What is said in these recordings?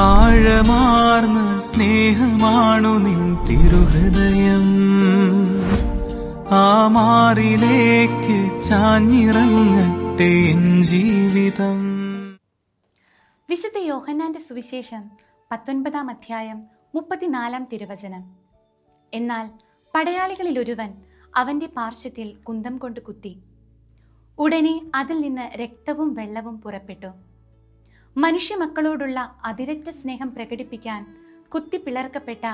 ആഴമാർന്ന സ്നേഹമാണു നിൻ തിരുഹൃദയം, ആ മാറിലേക്ക് ചാഞ്ഞിറങ്ങട്ടെ എൻ ജീവിതം. വിശുദ്ധ യോഹന്നാന്റെ സുവിശേഷം 19 അധ്യായം 34 തിരുവചനം. എന്നാൽ പടയാളികളിലൊരുവൻ അവന്റെ പാർശ്വത്തിൽ കുന്തം കൊണ്ട് കുത്തി. ഉടനെ അതിൽ നിന്ന് രക്തവും വെള്ളവും പുറപ്പെട്ടു. മനുഷ്യമക്കളോടുള്ള അതിരറ്റ സ്നേഹം പ്രകടിപ്പിക്കാൻ കുത്തിപ്പിളർക്കപ്പെട്ട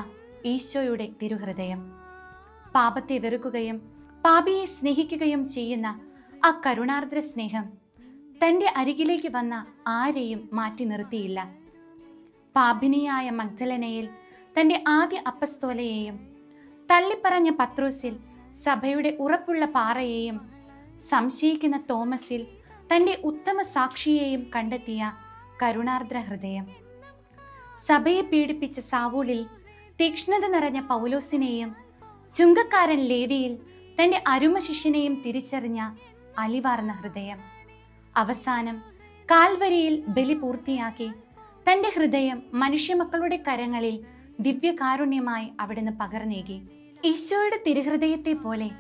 ഈശോയുടെ തിരുഹൃദയം. പാപത്തെ വെറുക്കുകയും പാപിയെ സ്നേഹിക്കുകയും ചെയ്യുന്ന ആ കരുണാർദ്ര സ്നേഹം തൻ്റെ അരികിലേക്ക് വന്ന ആരെയും മാറ്റി നിർത്തിയില്ല. പാപിനിയായ മഗ്ദലനയിൽ തൻ്റെ ആദ്യ അപ്പസ്തോലയെയും, തള്ളിപ്പറഞ്ഞ പത്രോസിൽ സഭയുടെ ഉറപ്പുള്ള പാറയെയും, സംശയിക്കുന്ന തോമസിൽ തൻ്റെ ഉത്തമ സാക്ഷിയെയും കണ്ടെത്തിയ കരുണാർദ്ര ഹൃദയം. സഭയെ പീഡിപ്പിച്ച സാവൂളിൽ തീക്ഷ്ണത നിറഞ്ഞ പൗലോസിനെയും, ചുങ്കക്കാരൻ ലേവിയിൽ തൻ്റെ അരുമ ശിഷ്യനെയും തിരിച്ചറിഞ്ഞ അലിവാർന്ന ഹൃദയം. അവസാനം കാൽവരിയിൽ ബലി പൂർത്തിയാക്കി തൻ്റെ ഹൃദയം മനുഷ്യമക്കളുടെ കരങ്ങളിൽ ദിവ്യകാരുണ്യമായി അവിടുന്ന് പകർന്നേകി. ഈശോയുടെ തിരുഹൃദയത്തെ പോലെ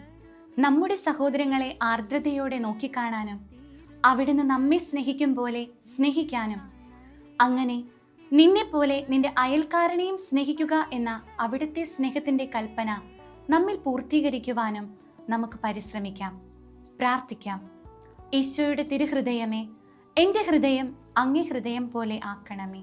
നമ്മുടെ സഹോദരങ്ങളെ ആർദ്രതയോടെ നോക്കിക്കാണാനും അവിടുന്ന് നമ്മെ സ്നേഹിക്കും പോലെ സ്നേഹിക്കാനും, അങ്ങനെ നിന്നെപ്പോലെ നിന്റെ അയൽക്കാരനെയും സ്നേഹിക്കുക എന്ന അവിടുത്തെ സ്നേഹത്തിന്റെ കൽപ്പന നമ്മിൽ പൂർത്തീകരിക്കുവാനും നമുക്ക് പരിശ്രമിക്കാം, പ്രാർത്ഥിക്കാം. ഈശോയുടെ തിരുഹൃദയമേ, എൻ്റെ ഹൃദയം അങ്ങേ ഹൃദയം പോലെ ആക്കണമേ.